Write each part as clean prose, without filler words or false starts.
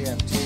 AFT.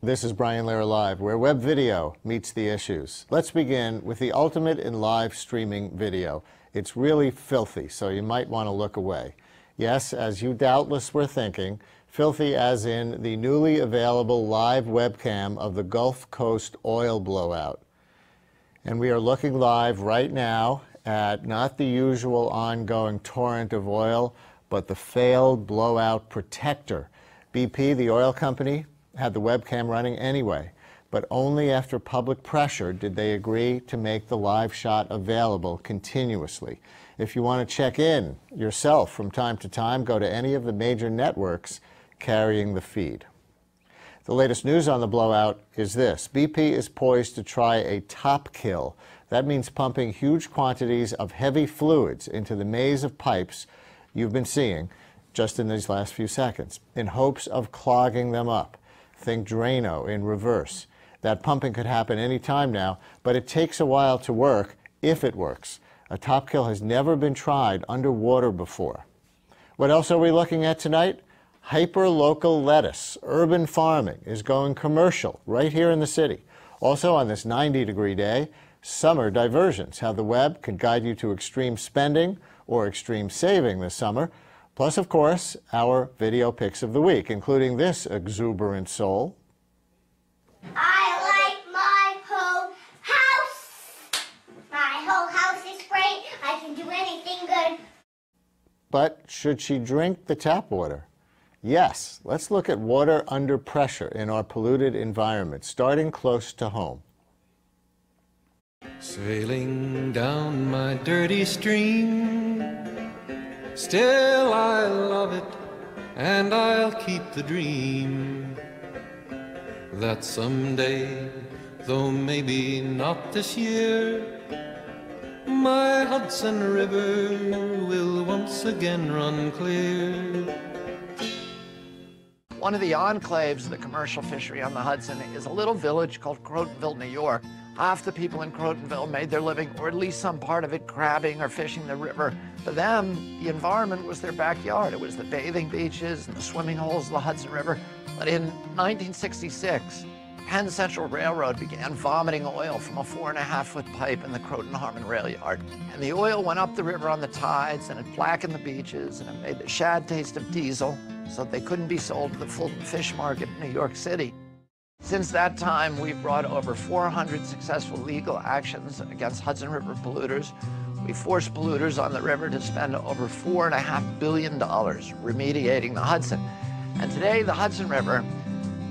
This is Brian Lehrer Live, where web video meets the issues. Let's begin with the ultimate in live streaming video. It's really filthy, so you might want to look away. Yes, as you doubtless were thinking, filthy as in the newly available live webcam of the Gulf Coast oil blowout. And we are looking live right now at not the usual ongoing torrent of oil, but the failed blowout protector. BP, the oil company, had the webcam running anyway, but only after public pressure did they agree to make the live shot available continuously. If you want to check in yourself from time to time, go to any of the major networks carrying the feed. The latest news on the blowout is this. BP is poised to try a top kill. That means pumping huge quantities of heavy fluids into the maze of pipes you've been seeing just in these last few seconds, in hopes of clogging them up. Think Drano in reverse. That pumping could happen any time now, but it takes a while to work, if it works. A top kill has never been tried underwater before. What else are we looking at tonight? Hyper-local lettuce. Urban farming is going commercial right here in the city. Also on this 90-degree day, summer diversions, how the web can guide you to extreme spending or extreme saving this summer. Plus, of course, our video picks of the week, including this exuberant soul. I like my whole house. My whole house is great. I can do anything good. But should she drink the tap water? Yes. Let's look at water under pressure in our polluted environment, starting close to home. Sailing down my dirty stream, still I love it, and I'll keep the dream that someday, though maybe not this year, my Hudson River will once again run clear. One of the enclaves of the commercial fishery on the Hudson is a little village called Crotonville, New York. Half the people in Crotonville made their living, or at least some part of it, crabbing or fishing the river. For them, the environment was their backyard. It was the bathing beaches and the swimming holes of the Hudson River. But in 1966, Penn Central Railroad began vomiting oil from a 4.5-foot pipe in the Croton-Harmon rail yard. And the oil went up the river on the tides, and it blackened the beaches, and it made the shad taste of diesel, so they couldn't be sold to the Fulton Fish Market in New York City. Since that time, we've brought over 400 successful legal actions against Hudson River polluters. We forced polluters on the river to spend over $4.5 billion remediating the Hudson. And today, the Hudson River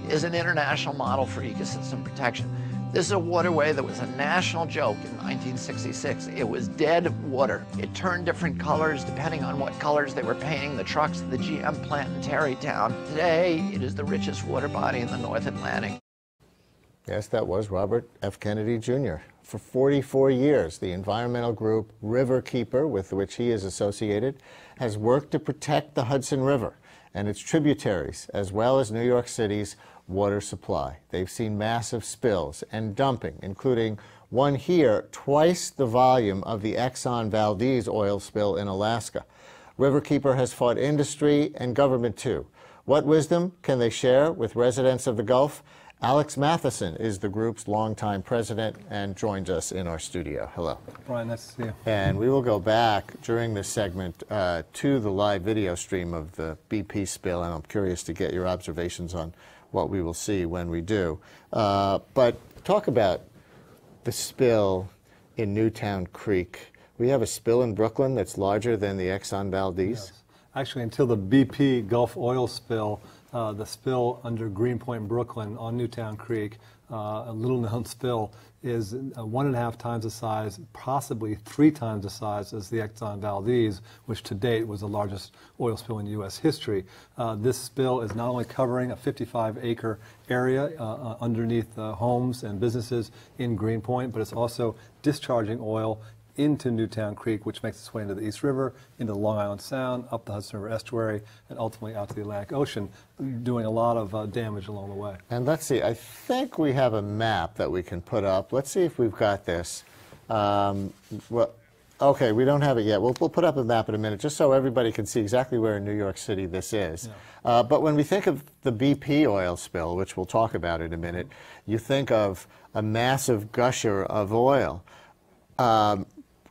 is an international model for ecosystem protection. This is a waterway that was a national joke in 1966. It was dead water. It turned different colors depending on what colors they were painting the trucks at the GM plant in Tarrytown. Today, it is the richest water body in the North Atlantic. Yes, that was Robert F. Kennedy, Jr. For 44 years, the environmental group Riverkeeper, with which he is associated, has worked to protect the Hudson River and its tributaries, as well as New York City's water supply. They've seen massive spills and dumping, including one here twice the volume of the Exxon Valdez oil spill in Alaska. Riverkeeper has fought industry and government too. What wisdom can they share with residents of the Gulf? Alex Matthiessen is the group's longtime president and joins us in our studio. Hello. Brian, nice to see you. And we will go back during this segment to the live video stream of the BP spill, and I'm curious to get your observations on what we will see when we do. But talk about the spill in Newtown Creek. We have a spill in Brooklyn that's larger than the Exxon Valdez. Yes. Actually, until the BP Gulf oil spill, the spill under Greenpoint, Brooklyn on Newtown Creek, a little-known spill, is 1.5 times the size, possibly 3 times the size as the Exxon Valdez, which to date was the largest oil spill in U.S. history. This spill is not only covering a 55-acre area underneath homes and businesses in Greenpoint, but it's also discharging oil into Newtown Creek, which makes its way into the East River, into the Long Island Sound, up the Hudson River estuary, and ultimately out to the Atlantic Ocean, doing a lot of damage along the way. And let's see, I think we have a map that we can put up. Let's see if we've got this. Well, okay, we don't have it yet. We'll put up a map in a minute, just so everybody can see exactly where in New York City this is. Yeah. But when we think of the BP oil spill, which we'll talk about in a minute, you think of a massive gusher of oil.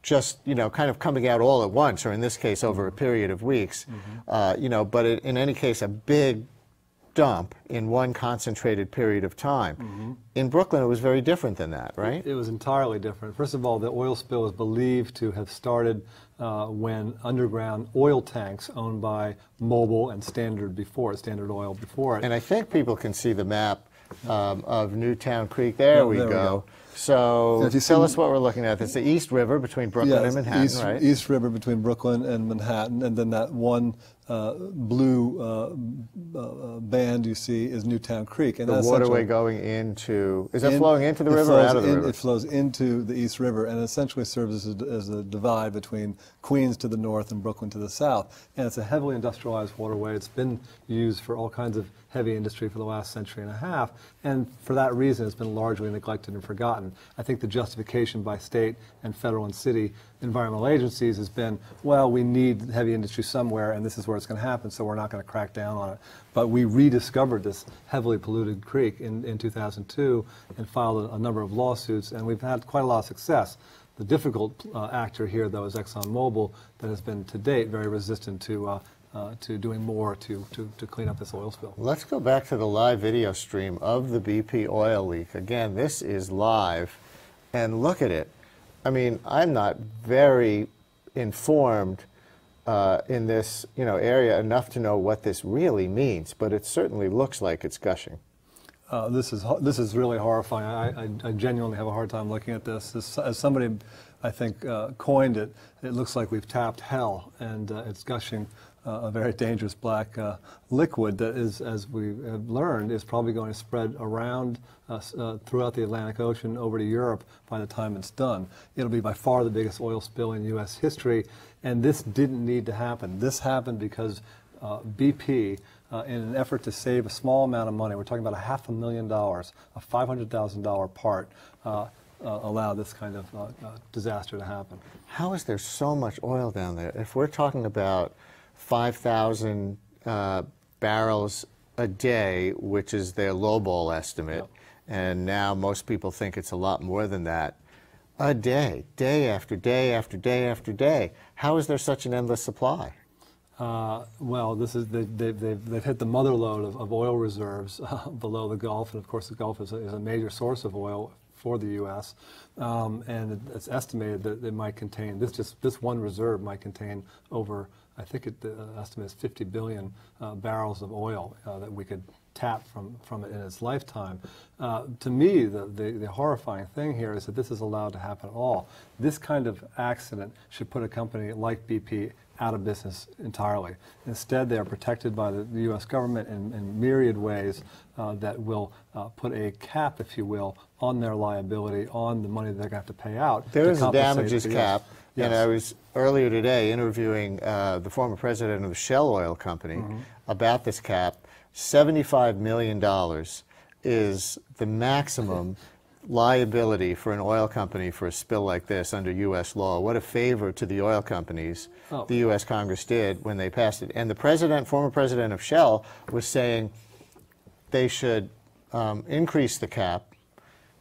Just, you know, kind of coming out all at once, or in this case over a period of weeks, you know, but in any case a big dump in one concentrated period of time. In Brooklyn it was very different than that, right? It was entirely different. First of all, the oil spill is believed to have started when underground oil tanks owned by Mobil and Standard Oil before it. And I think people can see the map of Newtown Creek. There we go. So tell us what we're looking at. It's the East River between Brooklyn and Manhattan, right? East River between Brooklyn and Manhattan, and then that one blue band you see is Newtown Creek. And the waterway going into, is that flowing into the river or out of the river? It flows into the East River and essentially serves as a divide between Queens to the north and Brooklyn to the south. And it's a heavily industrialized waterway. It's been used for all kinds of heavy industry for the last century and a half, and for that reason it's been largely neglected and forgotten. I think the justification by state and federal and city environmental agencies has been, well, we need heavy industry somewhere and this is where it's going to happen, so we're not going to crack down on it. But we rediscovered this heavily polluted creek in 2002 and filed a number of lawsuits, and we've had quite a lot of success. The difficult actor here, though, is ExxonMobil, that has been to date very resistant to doing more to clean up this oil spill. Let's go back to the live video stream of the BP oil leak. Again, this is live, and look at it. I mean, I'm not very informed in this area enough to know what this really means, but it certainly looks like it's gushing. This is really horrifying. I genuinely have a hard time looking at this. As somebody, I think, coined it, it looks like we've tapped hell, and it's gushing a very dangerous black liquid that is, as we have learned, is probably going to spread around throughout the Atlantic Ocean over to Europe by the time it's done. It'll be by far the biggest oil spill in U.S. history, and this didn't need to happen. This happened because BP, in an effort to save a small amount of money, we're talking about $500,000, a $500,000 part, allow this kind of disaster to happen. How is there so much oil down there? If we're talking about 5,000 barrels a day, which is their lowball estimate, and now most people think it's a lot more than that, a day, day after day after day after day. How is there such an endless supply? Well, they've hit the mother lode of oil reserves below the Gulf, and of course the Gulf is a major source of oil for the U.S. And it's estimated that it might contain, this one reserve might contain over, I think the estimate is 50 billion barrels of oil that we could tap from it in its lifetime. To me, the horrifying thing here is that this is allowed to happen at all. This kind of accident should put a company like BP out of business entirely. Instead, they are protected by the U.S. government in myriad ways that will put a cap, if you will, on their liability, on the money they're going to have to pay out. There is a damages cap, and I was earlier today interviewing the former president of the Shell Oil Company about this cap. $75 million is the maximum liability for an oil company for a spill like this under U.S. law. What a favor to the oil companies the U.S. Congress did when they passed it. And the former president of Shell was saying they should increase the cap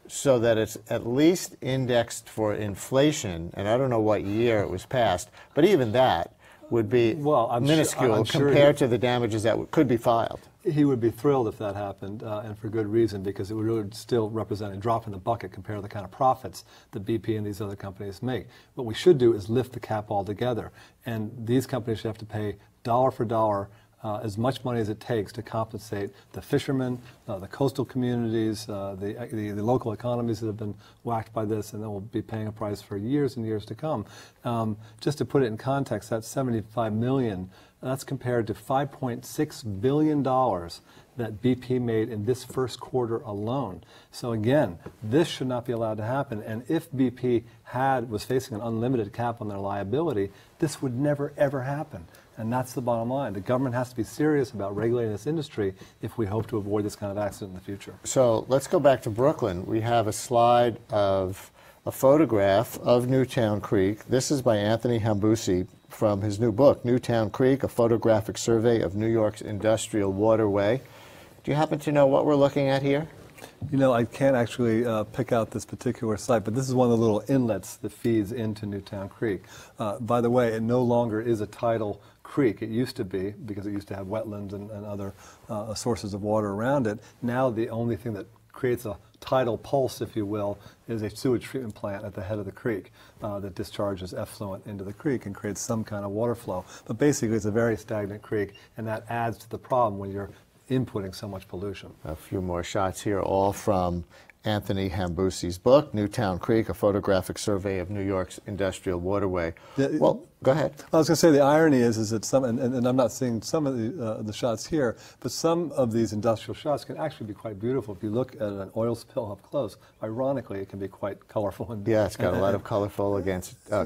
so that it's at least indexed for inflation, and I don't know what year it was passed, but even that would be minuscule compared to the damages that could be filed. He would be thrilled if that happened, and for good reason, because it would really still represent a drop in the bucket compared to the kind of profits that BP and these other companies make. What we should do is lift the cap altogether, and these companies should have to pay dollar for dollar as much money as it takes to compensate the fishermen, the coastal communities, the local economies that have been whacked by this, and that will be paying a price for years and years to come. Just to put it in context, that's $75 million. That's compared to $5.6 billion that BP made in this first quarter alone. So again, this should not be allowed to happen. And if BP was facing an unlimited cap on their liability, this would never, ever happen. And that's the bottom line. The government has to be serious about regulating this industry if we hope to avoid this kind of accident in the future. So let's go back to Brooklyn. We have a slide of a photograph of Newtown Creek. This is by Anthony Hambusi from his new book, Newtown Creek, A Photographic Survey of New York's Industrial Waterway. Do you happen to know what we're looking at here? You know, I can't actually pick out this particular site, but this is one of the little inlets that feeds into Newtown Creek. By the way, it no longer is a tidal creek. It used to be, because it used to have wetlands and other sources of water around it. Now the only thing that creates a tidal pulse, if you will, is a sewage treatment plant at the head of the creek that discharges effluent into the creek and creates some kind of water flow. But basically, it's a very stagnant creek, and that adds to the problem when you're inputting so much pollution. A few more shots here, all from Anthony Hambusi's book, Newtown Creek, A Photographic Survey of New York's Industrial Waterway. Well, go ahead. I was going to say the irony is that some, and I'm not seeing some of the shots here, but some of these industrial shots can actually be quite beautiful. If you look at an oil spill up close, ironically, it can be quite colorful. And, yeah, it's got a lot of colorful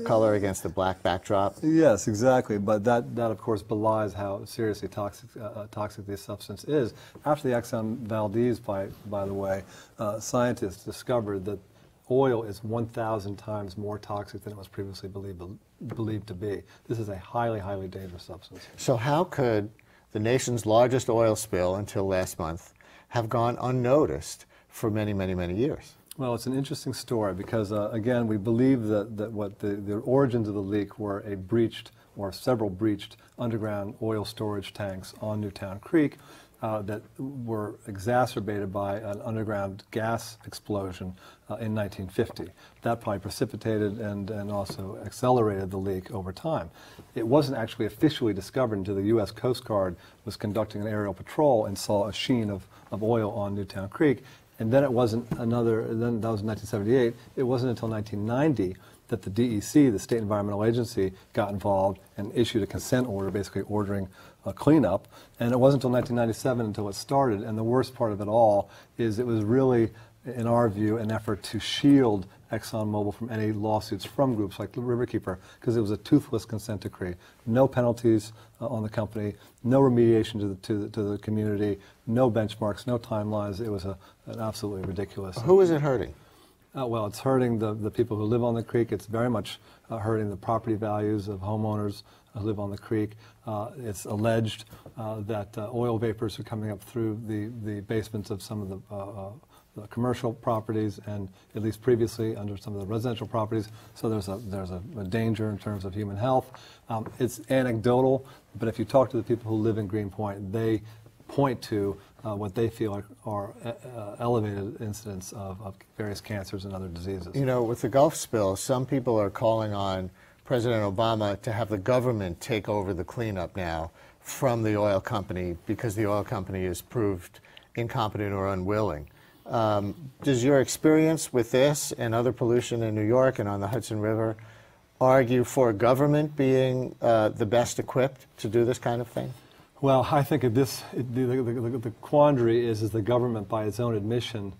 color against the black backdrop. Yes, exactly. But that of course, belies how seriously toxic this substance is. After the Exxon Valdez, by the way, scientists discovered that oil is 1,000 times more toxic than it was previously believed to be. This is a highly, highly dangerous substance. So how could the nation's largest oil spill until last month have gone unnoticed for many, many, many years? Well, it's an interesting story because, again, we believe that what the origins of the leak were a breached or several breached underground oil storage tanks on Newtown Creek that were exacerbated by an underground gas explosion in 1950. That probably precipitated and also accelerated the leak over time. It wasn't actually officially discovered until the U.S. Coast Guard was conducting an aerial patrol and saw a sheen of oil on Newtown Creek. And then it wasn't then that was in 1978, it wasn't until 1990 that the DEC, the State Environmental Agency, got involved and issued a consent order basically ordering a cleanup. And it wasn't until 1997 until it started. And the worst part of it all is it was really, in our view, an effort to shield ExxonMobil from any lawsuits from groups like Riverkeeper, because it was a toothless consent decree. No penalties on the company, no remediation to the community, no benchmarks, no timelines. It was an absolutely ridiculous. Who is it hurting? Well, it's hurting the people who live on the creek. It's very much hurting the property values of homeowners who live on the creek. It's alleged that oil vapors are coming up through the basements of some of the commercial properties, and at least previously under some of the residential properties. So there's a danger in terms of human health. It's anecdotal, but if you talk to the people who live in Greenpoint, they point to what they feel are elevated incidents of various cancers and other diseases. You know, with the Gulf spill, some people are calling on President Obama to have the government take over the cleanup now from the oil company because the oil company is proved incompetent or unwilling. Does your experience with this and other pollution in New York and on the Hudson River argue for government being the best equipped to do this kind of thing? Well, I think the quandary is the government, by its own admission,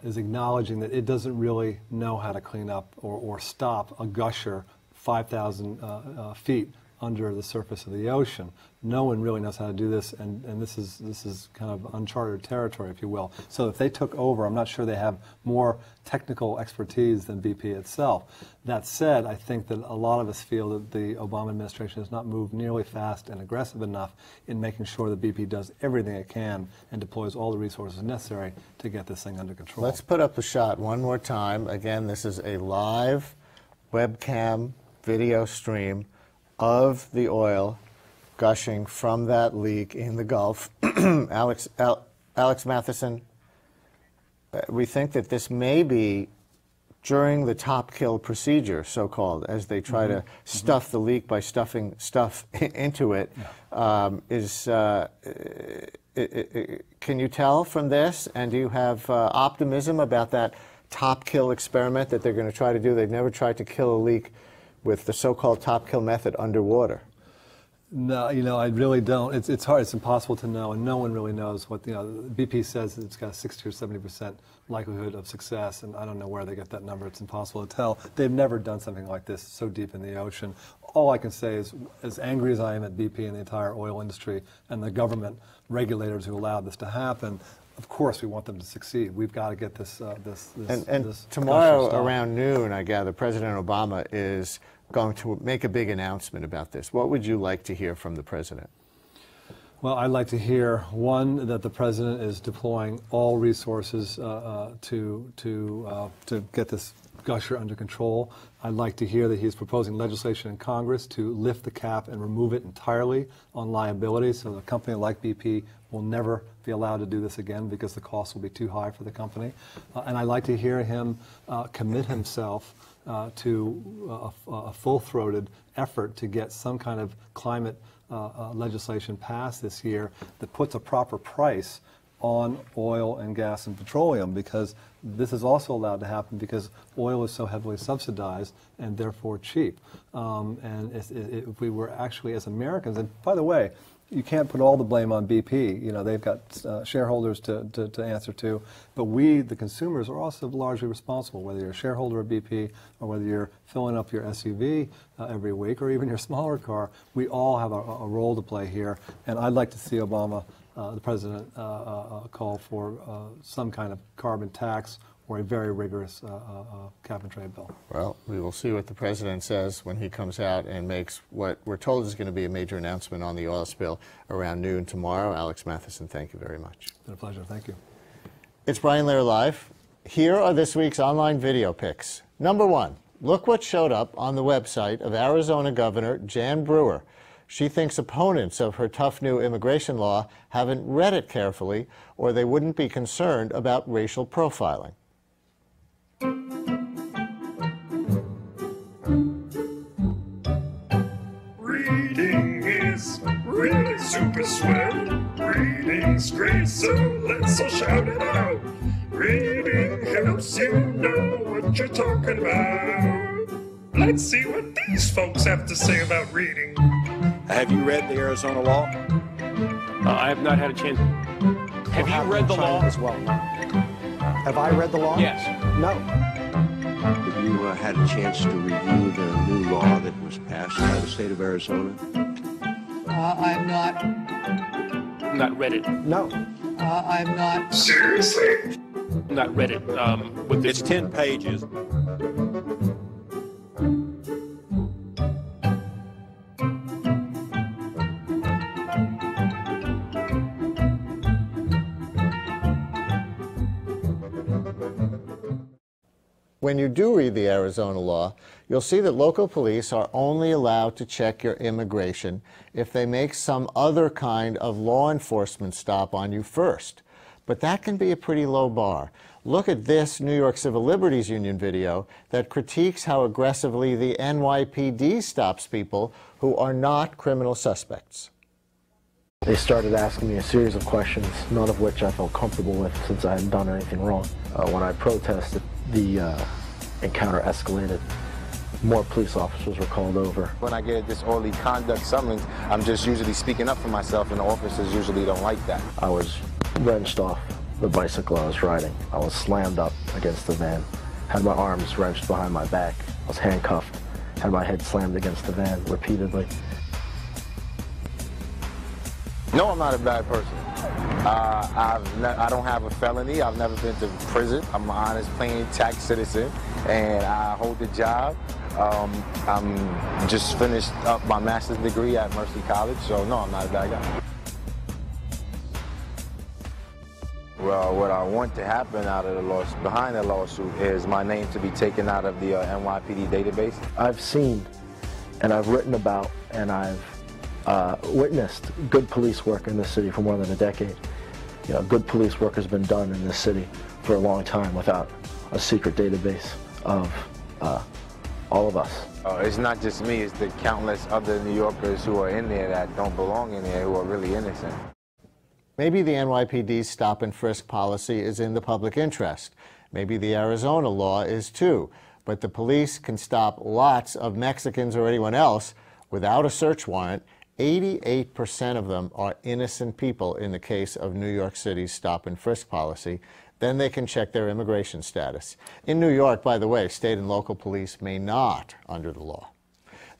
is acknowledging that it doesn't really know how to clean up or stop a gusher 5,000 feet under the surface of the ocean. No one really knows how to do this, and this is kind of uncharted territory, if you will. So if they took over, I'm not sure they have more technical expertise than BP itself. That said, I think that a lot of us feel that the Obama administration has not moved nearly fast and aggressive enough in making sure that BP does everything it can and deploys all the resources necessary to get this thing under control. Let's put up the shot one more time. Again, this is a live webcam video stream of the oil gushing from that leak in the Gulf. Alex Matthiessen, we think that this may be during the top kill procedure, so-called, as they try to stuff the leak by stuffing stuff into it, can you tell from this, and do you have optimism about that top kill experiment that they're going to try to do? They've never tried to kill a leak with the so-called top kill method underwater. No, I really don't. It's hard. It's impossible to know, and no one really knows what, BP says it's got a 60 or 70% likelihood of success, and I don't know where they get that number. It's impossible to tell. They've never done something like this so deep in the ocean. All I can say is, as angry as I am at BP and the entire oil industry and the government regulators who allowed this to happen, of course we want them to succeed. We've got to get this this tomorrow around noon, I gather, President Obama is going to make a big announcement about this. What would you like to hear from the president? Well, I'd like to hear, one, that the president is deploying all resources to get this gusher under control. I'd like to hear that he's proposing legislation in Congress to lift the cap and remove it entirely on liability, so a company like BP will never be allowed to do this again because the cost will be too high for the company. And I'd like to hear him commit himself to a full-throated effort to get some kind of climate legislation passed this year that puts a proper price on oil and gas and petroleum, because this is also allowed to happen because oil is so heavily subsidized and therefore cheap. And if we were actually, as Americans, and by the way, you can't put all the blame on BP. They've got shareholders to answer to, but we, the consumers, are also largely responsible, whether you're a shareholder of BP or whether you're filling up your SUV every week or even your smaller car. We all have a role to play here, and I'd like to see Obama, the president, call for some kind of carbon tax or a very rigorous cap and trade bill. Well, we will see what the president says when he comes out and makes what we're told is going to be a major announcement on the oil spill around noon tomorrow. Alex Matthiessen, thank you very much. It's been a pleasure. Thank you. It's Brian Lehrer Live. Here are this week's online video picks. Number one, look what showed up on the website of Arizona Governor Jan Brewer. She thinks opponents of her tough new immigration law haven't read it carefully, or they wouldn't be concerned about racial profiling. Reading is really super swell. Reading's great, so let's all shout it out. Reading helps you know what you're talking about. Let's see what these folks have to say about reading. Have you read the Arizona law? I have not had a chance. Have you read the law? As well. Have I read the law? Yes. No. Have you had a chance to review the new law that was passed by the state of Arizona? I've Not read it. No. I've not. Seriously? Not read it. With this It's 10 pages. When you do read the Arizona law, you'll see that local police are only allowed to check your immigration if they make some other kind of law enforcement stop on you first. But that can be a pretty low bar. Look at this New York Civil Liberties Union video that critiques how aggressively the NYPD stops people who are not criminal suspects. They started asking me a series of questions, none of which I felt comfortable with since I hadn't done anything wrong. When I protested, the encounter escalated. More police officers were called over. When I get a disorderly conduct summons, I'm just usually speaking up for myself, and the officers usually don't like that. I was wrenched off the bicycle I was riding. I was slammed up against the van, had my arms wrenched behind my back. I was handcuffed, had my head slammed against the van repeatedly. No, I'm not a bad person. I don't have a felony. I've never been to prison. I'm an honest, plain tax citizen, and I hold the job. I'm just finished up my master's degree at Mercy College, so no, I'm not a bad guy. Well, what I want to happen out of the lawsuit, behind the lawsuit, is my name to be taken out of the NYPD database. I've seen, and I've written about, and I've witnessed good police work in this city for more than a decade. You know, good police work has been done in this city for a long time without a secret database. of all of us. It's not just me, it's the countless other New Yorkers who are in there that don't belong in there, who are really innocent. Maybe the NYPD's stop and frisk policy is in the public interest. Maybe the Arizona law is too. But the police can stop lots of Mexicans or anyone else without a search warrant. 88% of them are innocent people in the case of New York City's stop and frisk policy. Then they can check their immigration status. In New York, by the way, state and local police may not under the law.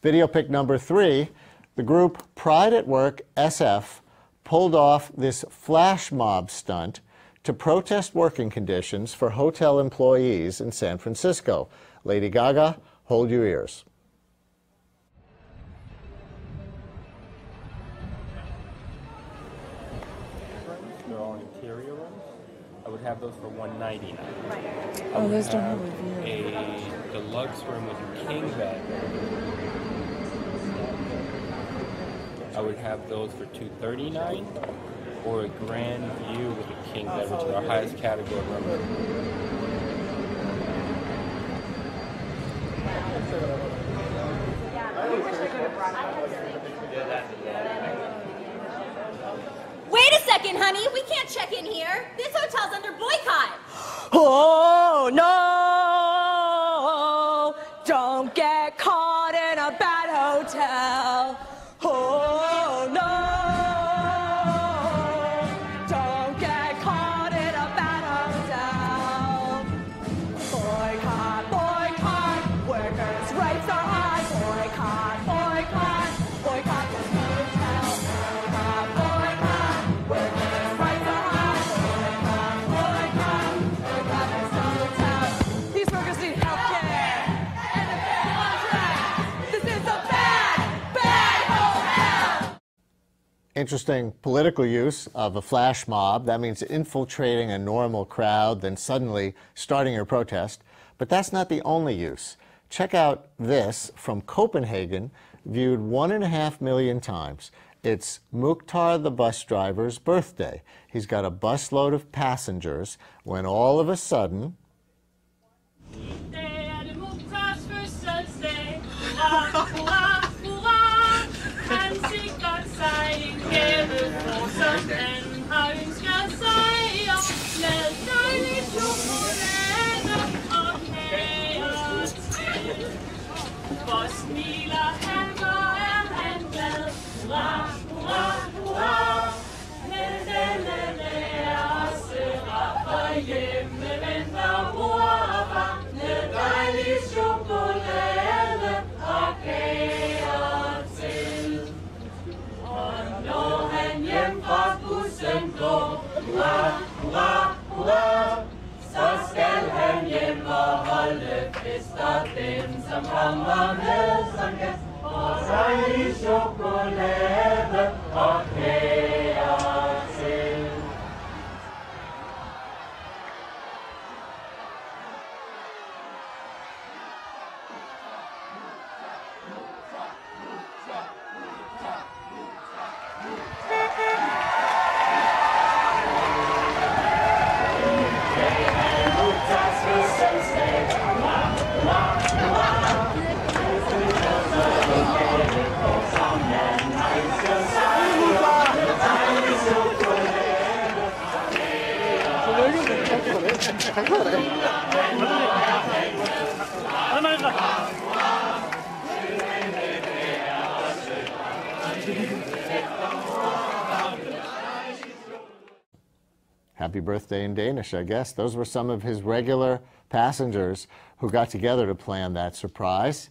Video pick number 3, the group Pride at Work SF pulled off this flash mob stunt to protest working conditions for hotel employees in San Francisco. Lady Gaga, hold your ears. They're all interior rooms. I would have those for $199. Oh, those don't have a view. A deluxe room with a king bed. I would have those for $239, or a grand view with a king bed, which is our highest category room. Wait a second, honey. We can't check in here. This hotel's under boycott. Oh, no. Don't get caught in a bad hotel. Oh, no. Don't get caught in a bad hotel. Boycott, boycott. Workers' rights are high. Boycott, boycott. Boycott this hotel. Boycott, boycott. Workers' rights are high. Boycott, boycott. Boycott this hotel. These workers need health care and a fair contract. This is a bad, bad hotel. Interesting political use of a flash mob. That means infiltrating a normal crowd, then suddenly starting a protest. But that's not the only use. Check out this from Copenhagen, viewed 1.5 million times. It's Mukhtar the bus driver's birthday. He's got a busload of passengers when all of a sudden, happy birthday in Danish, I guess. Those were some of his regular passengers who got together to plan that surprise.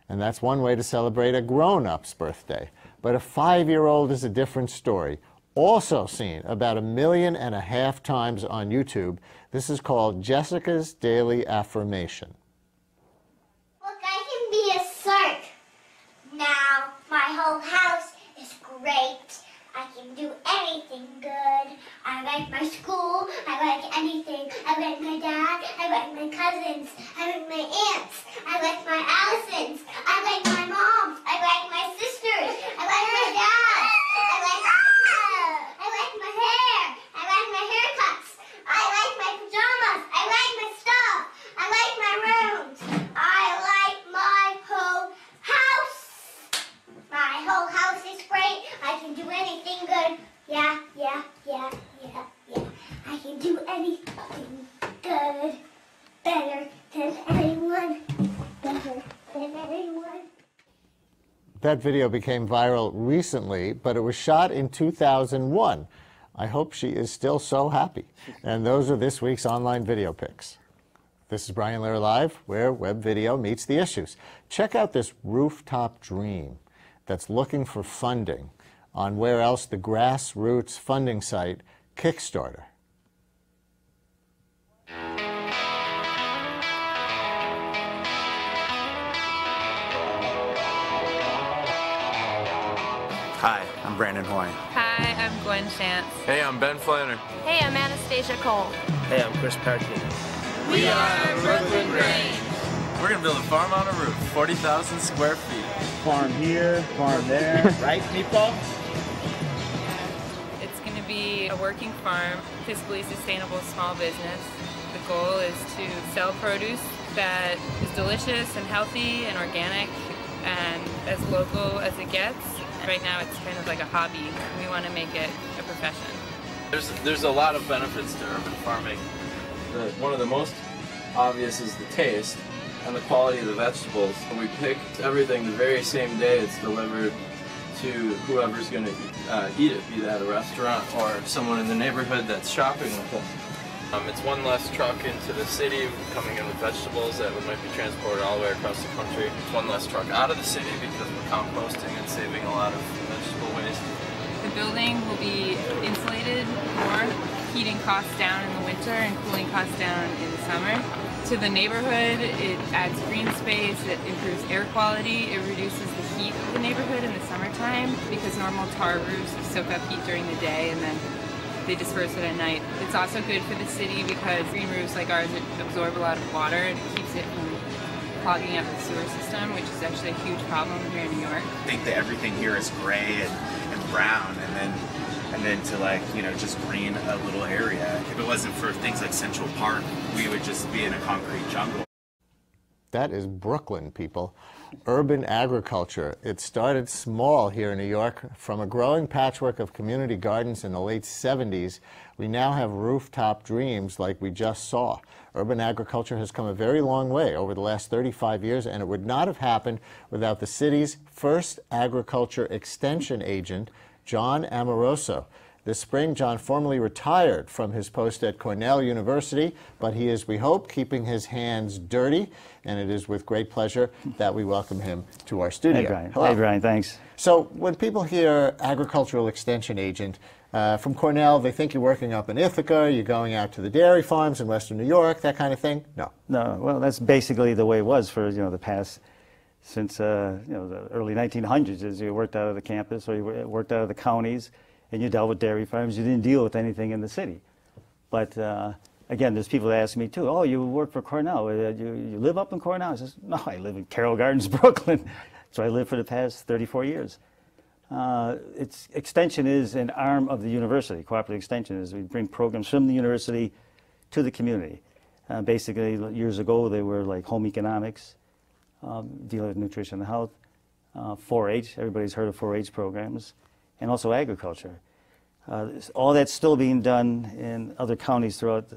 And that's one way to celebrate a grown-up's birthday. But a 5-year-old is a different story. Also seen about 1.5 million times on YouTube. This is called Jessica's Daily Affirmation. Look, I can be a circ. Now, my whole house is great. I can do anything good. I like my school. I like anything. I like my dad. I like my cousins. I like my aunts. I like my Allisons. I like my moms. I like my sisters. I like my dad. I like my hair. I like my haircuts. I like my pajamas. I like my stuff. I like my rooms. That video became viral recently, but it was shot in 2001. I hope she is still so happy. And those are this week's online video picks. This is Brian Lehrer Live, where web video meets the issues. Check out this rooftop dream that's looking for funding on where else the grassroots funding site Kickstarter. Hi, I'm Brandon Hoy. Hi, I'm Gwen Shantz. Hey, I'm Ben Flanner. Hey, I'm Anastasia Cole. Hey, I'm Chris Parkey. We are Brooklyn Grange. We're gonna build a farm on a roof, 40,000 square feet. Farm here, farm there, right, Meatball? It's gonna be a working farm, fiscally sustainable small business. The goal is to sell produce that is delicious and healthy and organic and as local as it gets. Right now it's kind of like a hobby. We want to make it a profession. There's a lot of benefits to urban farming. One of the most obvious is the taste and the quality of the vegetables. We pick everything the very same day it's delivered to whoever's going to eat it, be that a restaurant or someone in the neighborhood that's shopping with us. It's one less truck into the city coming in with vegetables that might be transported all the way across the country. It's one less truck out of the city because we're composting and saving a lot of vegetable waste. The building will be insulated more, heating costs down in the winter and cooling costs down in the summer. To the neighborhood, it adds green space, it improves air quality, it reduces the heat of the neighborhood in the summertime because normal tar roofs soak up heat during the day and then they disperse it at night. It's also good for the city because green roofs like ours absorb a lot of water and it keeps it from clogging up the sewer system, which is actually a huge problem here in New York. I think that everything here is gray and brown, and then to, like, you know, just green a little area. If it wasn't for things like Central Park, we would just be in a concrete jungle. That is Brooklyn, people. Urban agriculture. It started small here in New York. From a growing patchwork of community gardens in the late 70s, we now have rooftop dreams like we just saw. Urban agriculture has come a very long way over the last 35 years, and it would not have happened without the city's first agriculture extension agent, John Ameroso. This spring, John formally retired from his post at Cornell University, but he is, we hope, keeping his hands dirty, and it is with great pleasure that we welcome him to our studio. Hey, Brian. Hello. Hey, Brian, thanks. So when people hear agricultural extension agent from Cornell, they think you're working up in Ithaca, you're going out to the dairy farms in Western New York, that kind of thing? No. No, well, that's basically the way it was for, you know, the past, since, you know, the early 1900s, as you worked out of the campus or you worked out of the counties, and you dealt with dairy farms. You didn't deal with anything in the city. But again, there's people that ask me too, oh, you work for Cornell. You live up in Cornell? I says, no, I live in Carroll Gardens, Brooklyn. So I lived for the past 34 years. Extension is an arm of the university. Cooperative extension is we bring programs from the university to the community. Basically, years ago, they were like home economics, dealing with nutrition and health, 4-H, everybody's heard of 4-H programs, and also agriculture. All that's still being done in other counties throughout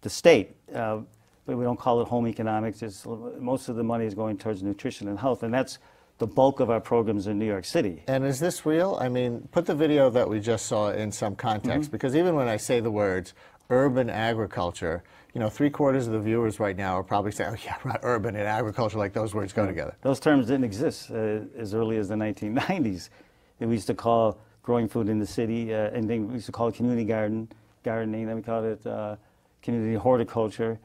the state, but we don't call it home economics. Most of the money is going towards nutrition and health, and that's the bulk of our programs in New York City. And is this real? I mean, put the video that we just saw in some context, because even when I say the words urban agriculture, you know, 3/4 of the viewers right now are probably saying, oh yeah, urban and agriculture, like those words go together. Those terms didn't exist as early as the 1990s. We used to call growing food in the city, and then we used to call it community gardening, then we called it community horticulture.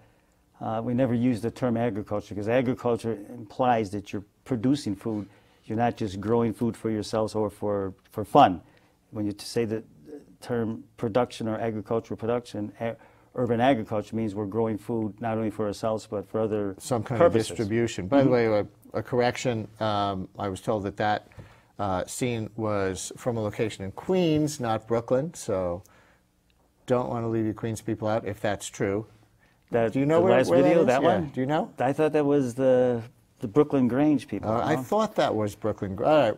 We never used the term agriculture, because agriculture implies that you're producing food. You're not just growing food for yourselves or for fun. When you say the term production or agricultural production, urban agriculture means we're growing food not only for ourselves but for other some kind purposes. Of distribution. By the way, a correction, I was told that scene was from a location in Queens, not Brooklyn, so don't want to leave you Queens people out if that's true. Do you know where last video, that is? one? Do you know? I thought that was the Brooklyn Grange people. I thought that was Brooklyn. All right.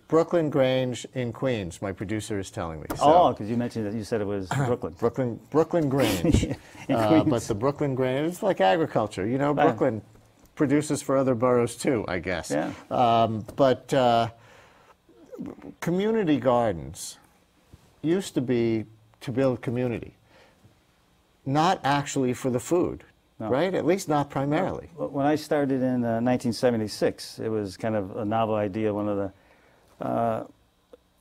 Brooklyn Grange in Queens, my producer is telling me. So. Oh, because you mentioned that you said it was Brooklyn. Brooklyn Grange. But the Brooklyn Grange, it's like agriculture. You know, Brooklyn produces for other boroughs too, I guess. Yeah. But community gardens used to be to build community, not actually for the food, right? At least not primarily. When I started in 1976, it was kind of a novel idea. One of the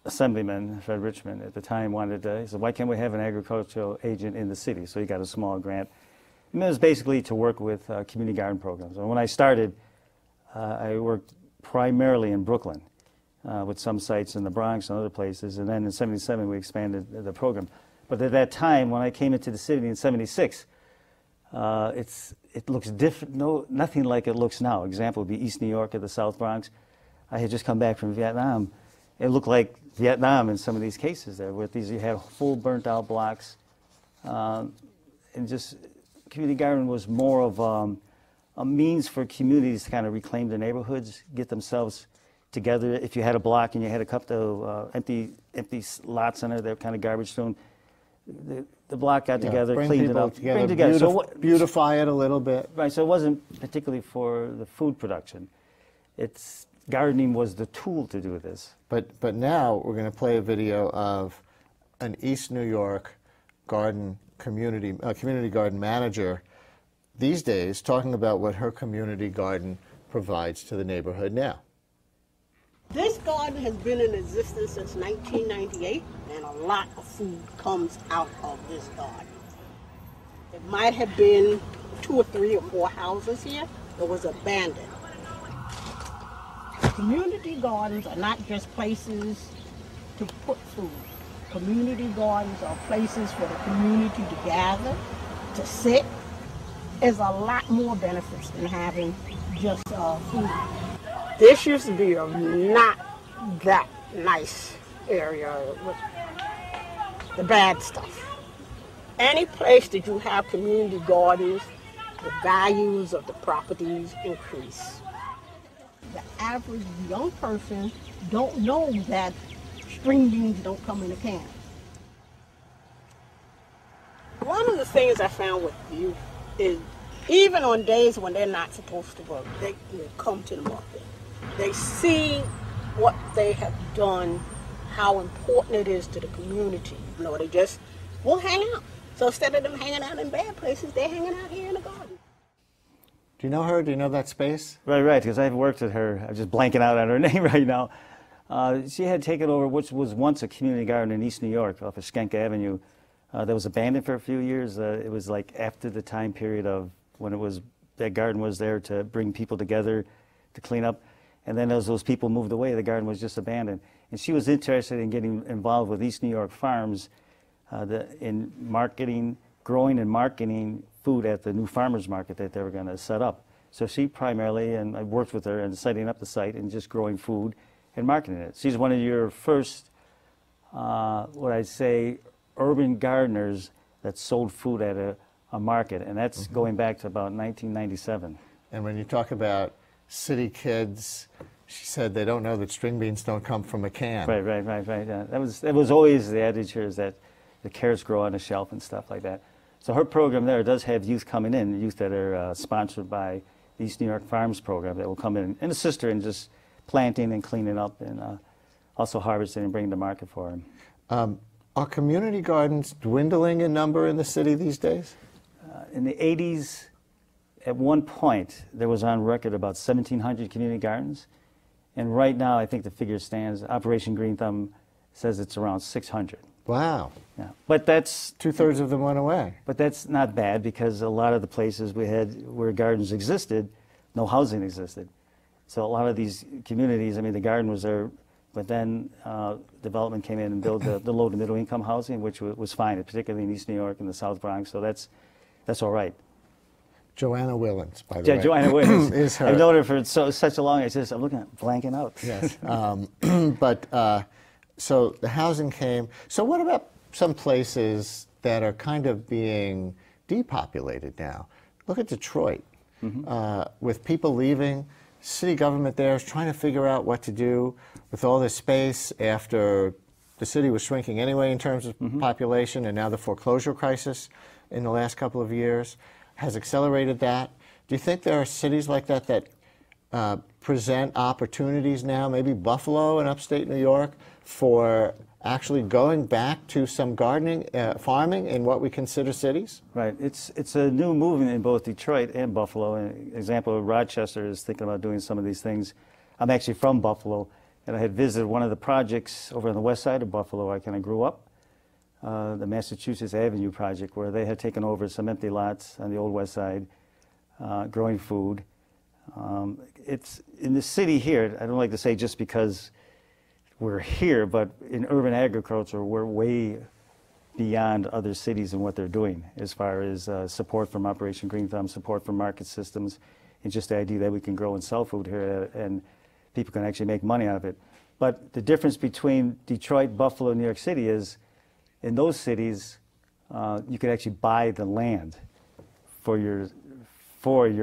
assemblyman, Fred Richmond, at the time wanted to, he said, why can't we have an agricultural agent in the city? So he got a small grant. And it was basically to work with community garden programs. And when I started, I worked primarily in Brooklyn with some sites in the Bronx and other places. And then in '77, we expanded the program. But at that time, when I came into the city in '76, it looks different, nothing like it looks now. Example would be East New York or the South Bronx. I had just come back from Vietnam. It looked like Vietnam in some of these cases there, where you had full burnt out blocks. And just community garden was more of a means for communities to kind of reclaim their neighborhoods, get themselves together. If you had a block and you had a couple of empty lots in it, they were kind of garbage strewn, the block got together, cleaned it up, bring together, beautify it a little bit. Right, so it wasn't particularly for the food production. Gardening was the tool to do this. But now we're going to play a video of an East New York garden community garden manager these days talking about what her community garden provides to the neighborhood now. This garden has been in existence since 1998, and a lot of food comes out of this garden. It might have been 2 or 3 or 4 houses here that was abandoned. Community gardens are not just places to put food. Community gardens are places for the community to gather, to sit. There's a lot more benefits than having just food. This used to be a not that nice area with the bad stuff. Any place that you have community gardens, the values of the properties increase. The average young person don't know that string beans don't come in a can. One of the things I found with youth is even on days when they're not supposed to work, they come to the market. They see what they have done, how important it is to the community. You know, they just won't hang out. So instead of them hanging out in bad places, they're hanging out here in the garden. Do you know her? Do you know that space? Right, because I've worked with her. I'm just blanking out on her name right now. She had taken over what was once a community garden in East New York off of Schenck Avenue that was abandoned for a few years. It was like after the time period of when that garden was there to bring people together to clean up. And then as those people moved away, the garden was just abandoned. And she was interested in getting involved with East New York Farms in marketing, growing and marketing food at the new farmers market that they were going to set up. So she primarily, and I worked with her in setting up the site and just growing food and marketing it. She's one of your first, what I'd say, urban gardeners that sold food at a market, and that's going back to about 1997. And when you talk about city kids, she said they don't know that string beans don't come from a can. Right. Yeah. That was always the adage here, is that the carrots grow on a shelf and stuff like that. So her program there does have youth coming in, youth that are sponsored by the East New York Farms program that will come in and assist her in just planting and cleaning up and also harvesting and bringing to market for them. Are community gardens dwindling in number in the city these days? In the 80s, at one point, there was on record about 1,700 community gardens. And right now, I think the figure stands, Operation Green Thumb says it's around 600. Wow. Yeah. But that's... 2/3 of them went away. But that's not bad, because a lot of the places we had where gardens existed, no housing existed. So a lot of these communities, I mean, the garden was there, but then development came in and built the low to middle income housing, which was fine, particularly in East New York and the South Bronx. So that's all right. Joanna Willens, by the way. Yeah, Joanna Willens. Is her. I've known her for such a long, I'm looking at blanking out. Yes. So the housing came. So what about some places that are kind of being depopulated now? Look at Detroit. With people leaving, city government there is trying to figure out what to do with all this space after the city was shrinking anyway in terms of population, and now the foreclosure crisis in the last couple of years has accelerated that. Do you think there are cities like that that present opportunities now, maybe Buffalo in upstate New York, for actually going back to some gardening, farming in what we consider cities? Right. It's a new movement in both Detroit and Buffalo. An example, Rochester is thinking about doing some of these things. I'm actually from Buffalo, and I had visited one of the projects over on the west side of Buffalo. I kind of grew up, the Massachusetts Avenue project, where they had taken over some empty lots on the old west side, growing food. It's in the city here, I don't like to say just because we're here, but in urban agriculture, we're way beyond other cities and what they're doing as far as support from Operation Green Thumb, support from market systems, and just the idea that we can grow and sell food here and people can actually make money out of it. But the difference between Detroit, Buffalo, and New York City is in those cities, you could actually buy the land for your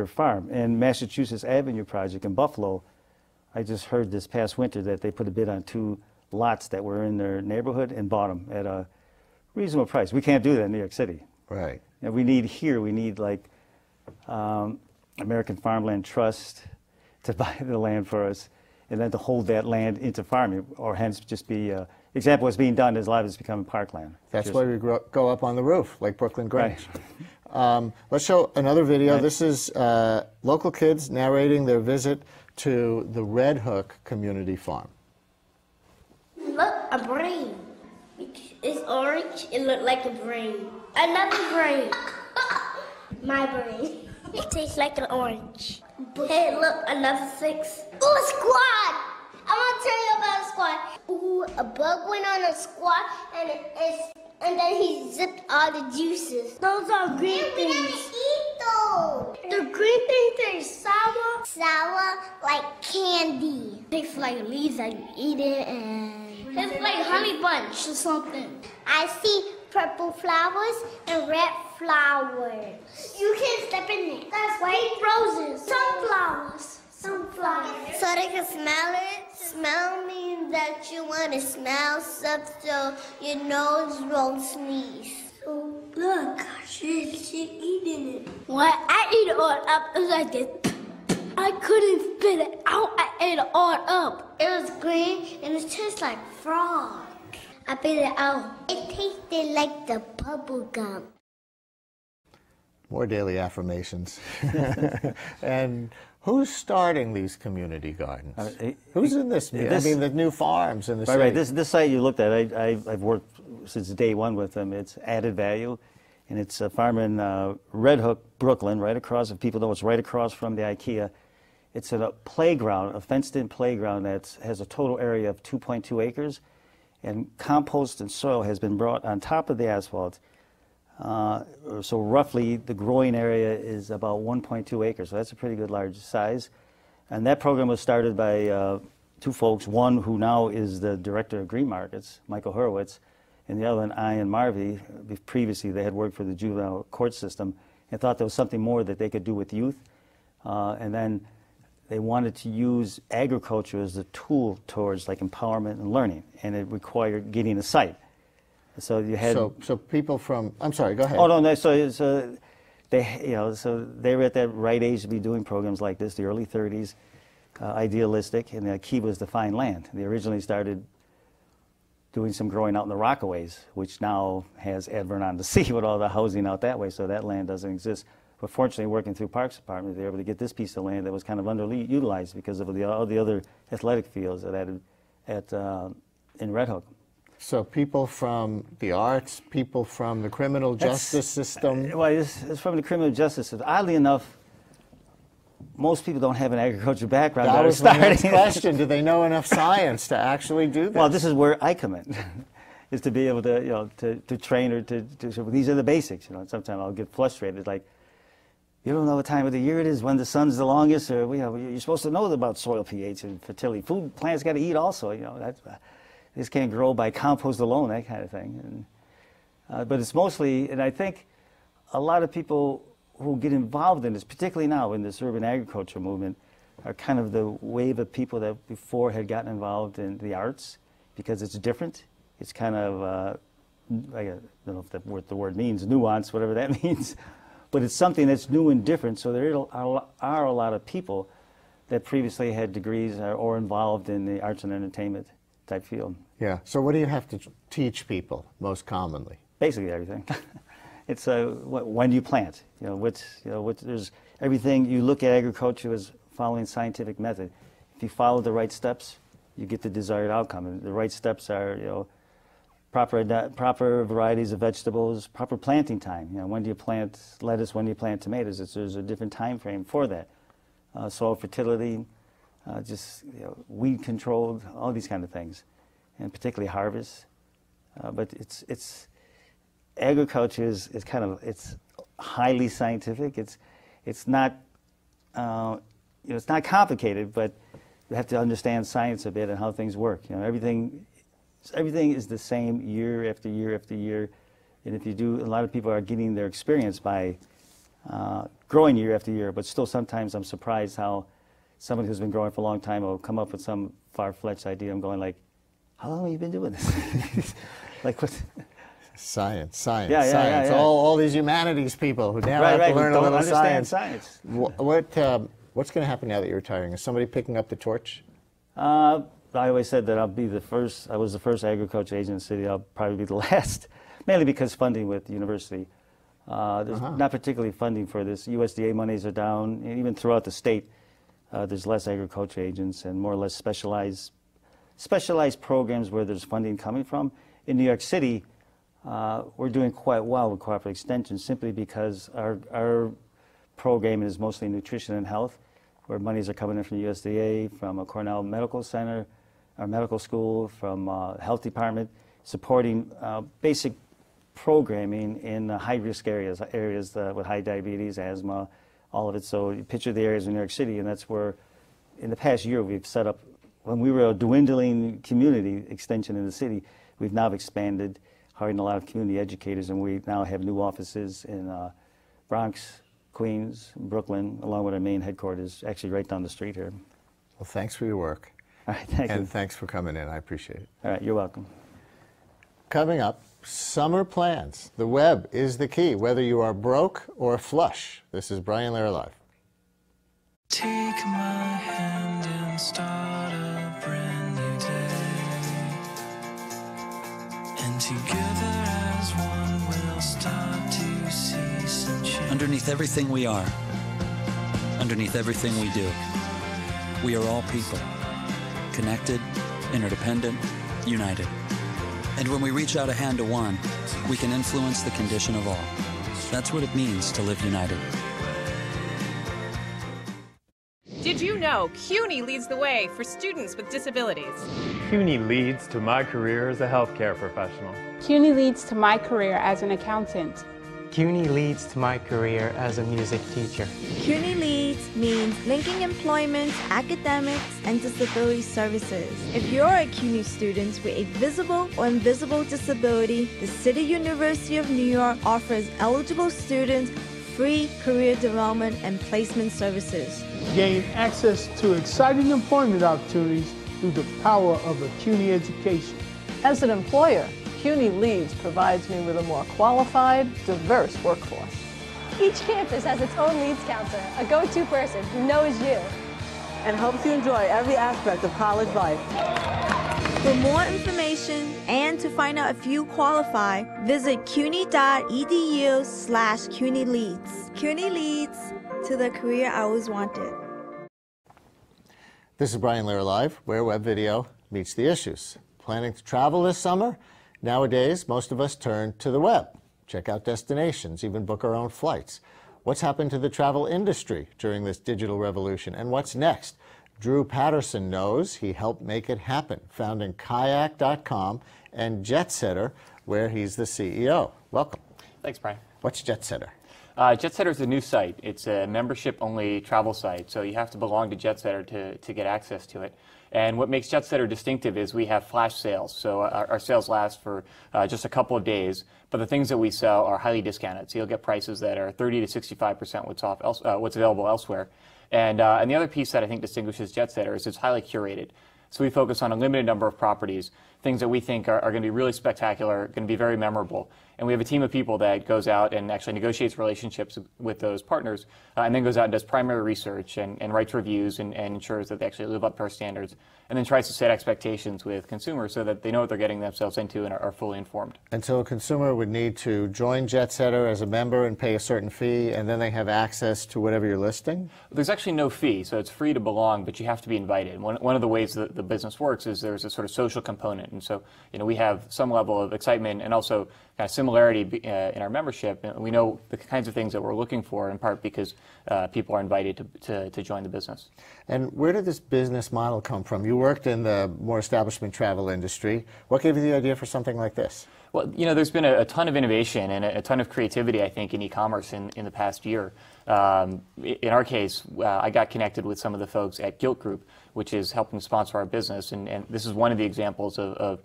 farm. And Massachusetts Avenue project in Buffalo, I just heard this past winter that they put a bid on 2 lots that were in their neighborhood and bought them at a reasonable price. We can't do that in New York City. Right. And we need like American Farmland Trust to buy the land for us and then to hold that land into farming, or hence just be, example what's being done is a lot of it's becoming parkland. That's why we go up on the roof, like Brooklyn Grange. Right. Let's show another video. Right. This is local kids narrating their visit to the Red Hook Community Farm. Look, a brain. It's orange. It looked like a brain. Another brain. My brain. It tastes like an orange. Hey, look, another 6. Ooh, a squad! I want to tell you about a squad. Ooh, a bug went on a squad and then he zipped all the juices. Those are green things. We gotta eat those. The green things are sour. Sour like candy. Tastes like leaves that you eat it and it's like honey bunch or something. I see purple flowers and red flowers. You can't step in there. That's white roses. Sunflowers. Sunflowers. So they can smell it. Smell means that you want to smell stuff so your nose won't sneeze. So look, she's eating it. When I ate it all up, it was like this. I couldn't spit it out. I ate it all up. It was green and it tastes like frog. I spit it out. It tasted like the bubble gum. More daily affirmations. And who's starting these community gardens? Who's in this? I mean, the new farms in the city. Right. This site you looked at, I've worked since day one with them. It's added value, and it's a farm in Red Hook, Brooklyn, right across. If people know, it's right across from the IKEA. It's a playground, a fenced-in playground that has a total area of 2.2 acres, and compost and soil has been brought on top of the asphalt. So roughly the growing area is about 1.2 acres, so that's a pretty good large size. And that program was started by 2 folks, one who now is the director of green markets, Michael Horowitz, and the other one, Ian Marvey. Previously they had worked for the juvenile court system and thought there was something more that they could do with youth. And then they wanted to use agriculture as a tool towards like empowerment and learning, and it required getting a site. So you had so people from, I'm sorry, go ahead. Oh no, so they so they were at that right age to be doing programs like this, the early 30s, idealistic, and the key was to find land. They originally started doing some growing out in the Rockaways, which now has Advern on the Sea with all the housing out that way, so that land doesn't exist. But fortunately, working through Parks Department, they were able to get this piece of land that was kind of underutilized because of all the other athletic fields that in Red Hook. So people from the arts, people from the criminal justice system. Well, it's from the criminal justice system. Oddly enough, most people don't have an agriculture background. That was my next question. Do they know enough science to actually do this? Well, this is where I come in, is to be able to, to train or to these are the basics. Sometimes I'll get frustrated, like, you don't know what time of the year it is, when the sun's the longest, or you're supposed to know about soil pH and fertility. Food plants got to eat also. They just can't grow by compost alone, that kind of thing. And, but it's mostly, and I think a lot of people who get involved in this, particularly now in this urban agriculture movement, are kind of the wave of people that before had gotten involved in the arts because it's different. It's kind of, I don't know if what the word means, nuance, whatever that means. but it's something that's new and different, so there are a lot of people that previously had degrees or involved in the arts and entertainment type field. Yeah, so what do you have to teach people most commonly? Basically everything. It's when do you plant? There's everything. You look at agriculture as following scientific method. If you follow the right steps, you get the desired outcome. And the right steps are, proper varieties of vegetables, proper planting time. When do you plant lettuce? When do you plant tomatoes? There's a different time frame for that. Soil fertility, weed control, all these kind of things, and particularly harvest. But agriculture is it's highly scientific. It's not it's not complicated, but you have to understand science a bit and how things work. Everything is the same year after year after year, and if you do, a lot of people are getting their experience by growing year after year. But still, sometimes I'm surprised how somebody who's been growing for a long time will come up with some far-fetched idea. I'm going like, how long have you been doing this? Like what? Science. Science. All these humanities people who now have to learn a little science. What's going to happen now that you're retiring? Is somebody picking up the torch? I always said that I'll be the first. I was the first agriculture agent in the city. I'll probably be the last, mainly because funding with the university. There's not particularly funding for this. USDA monies are down, and even throughout the state, there's less agriculture agents and more or less specialized programs where there's funding coming from. In New York City, we're doing quite well with cooperative extension simply because our program is mostly nutrition and health, where monies are coming in from USDA, from a Cornell Medical Center, our medical school, from health department, supporting basic programming in high-risk areas with high diabetes, asthma, all of it. So you picture the areas in New York City, and that's where, in the past year, we've set up, when we were a dwindling community extension in the city, we've now expanded, hiring a lot of community educators, and we now have new offices in Bronx, Queens, Brooklyn, along with our main headquarters, actually right down the street here. Well, thanks for your work. All right, thank you. And thanks for coming in. I appreciate it. All right, you're welcome. Coming up, summer plans. The web is the key, whether you are broke or flush. This is Brian Lehrer Live. Take my hand and start a brand new day. And together as one we'll start to see some change. Underneath everything we are, underneath everything we do, we are all people. Connected, interdependent, united. And when we reach out a hand to one, we can influence the condition of all. That's what it means to live united. Did you know CUNY leads the way for students with disabilities? CUNY leads to my career as a healthcare professional. CUNY leads to my career as an accountant. CUNY leads to my career as a music teacher. CUNY leads means linking employment, academics, and disability services. If you're a CUNY student with a visible or invisible disability, the City University of New York offers eligible students free career development and placement services. Gain access to exciting employment opportunities through the power of a CUNY education. As an employer, CUNY Leads provides me with a more qualified, diverse workforce. Each campus has its own Leads counselor, a go-to person who knows you. And helps you enjoy every aspect of college life. For more information and to find out if you qualify, visit cuny.edu/CUNY Leads. CUNY Leads to the career I always wanted. This is Brian Lehrer Live, where web video meets the issues. Planning to travel this summer? Nowadays, most of us turn to the web, check out destinations, even book our own flights. What's happened to the travel industry during this digital revolution, and what's next? Drew Patterson knows. He helped make it happen, founding kayak.com and JetSetter, where he's the CEO. Welcome. Thanks, Brian. What's JetSetter? JetSetter is a new site. It's a membership-only travel site, so you have to belong to JetSetter to get access to it. And what makes JetSetter distinctive is we have flash sales. So our sales last for just a couple of days, but the things that we sell are highly discounted. So you'll get prices that are 30 to 65% what's available elsewhere. And the other piece that I think distinguishes JetSetter is it's highly curated. So we focus on a limited number of properties things that we think are going to be really spectacular, going to be very memorable. And we have a team of people that goes out and actually negotiates relationships with those partners, and then goes out and does primary research and writes reviews and ensures that they actually live up to our standards, and then tries to set expectations with consumers so that they know what they're getting themselves into and are fully informed. And so a consumer would need to join JetSetter as a member and pay a certain fee, and then they have access to whatever you're listing? There's actually no fee, so it's free to belong, but you have to be invited. One of the ways that the business works is there's a sort of social component, and so we have some level of excitement and also kind of similarity in our membership. And we know the kinds of things that we're looking for, in part because people are invited to join the business. And where did this business model come from? You worked in the more establishment travel industry. What gave you the idea for something like this? Well, there's been a ton of innovation and a ton of creativity, I think, in e-commerce in the past year. In our case, I got connected with some of the folks at Gilt Group, which is helping sponsor our business, and this is one of the examples of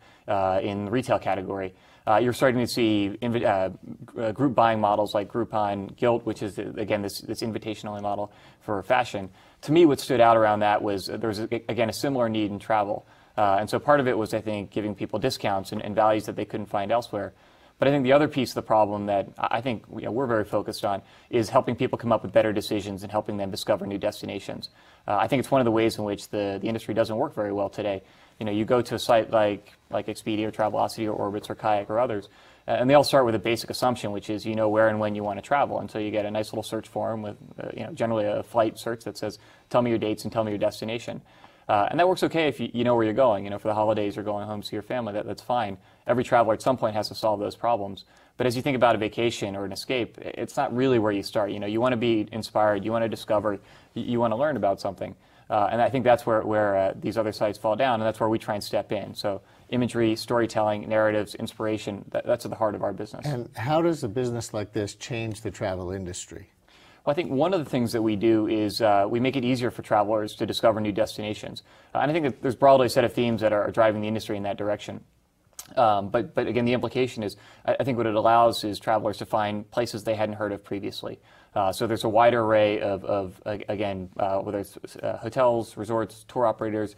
in the retail category. You're starting to see group buying models like Groupon, Gilt, which is, again, this invitation-only model for fashion. To me, what stood out around that was there was, again, a similar need in travel. And so part of it was, I think, giving people discounts and values that they couldn't find elsewhere. But I think the other piece of the problem that I think we're very focused on is helping people come up with better decisions and helping them discover new destinations. I think it's one of the ways in which the industry doesn't work very well today. You go to a site like Expedia or Travelocity or Orbitz or Kayak or others, and they all start with a basic assumption, which is you know where and when you want to travel. And so you get a nice little search form with generally a flight search that says, tell me your dates and tell me your destination. And that works okay if you know where you're going. For the holidays you're going home to see your family, that's fine. Every traveler at some point has to solve those problems. But as you think about a vacation or an escape, it's not really where you start. You want to be inspired, you want to discover, you want to learn about something. And I think that's where these other sites fall down, and that's where we try and step in. So imagery, storytelling, narratives, inspiration, that's at the heart of our business. And how does a business like this change the travel industry? Well, I think one of the things that we do is we make it easier for travelers to discover new destinations. And I think that there's broadly a set of themes that are driving the industry in that direction. But again, the implication is, I think what it allows is travelers to find places they hadn't heard of previously. So there's a wider array of again, whether it's hotels, resorts, tour operators,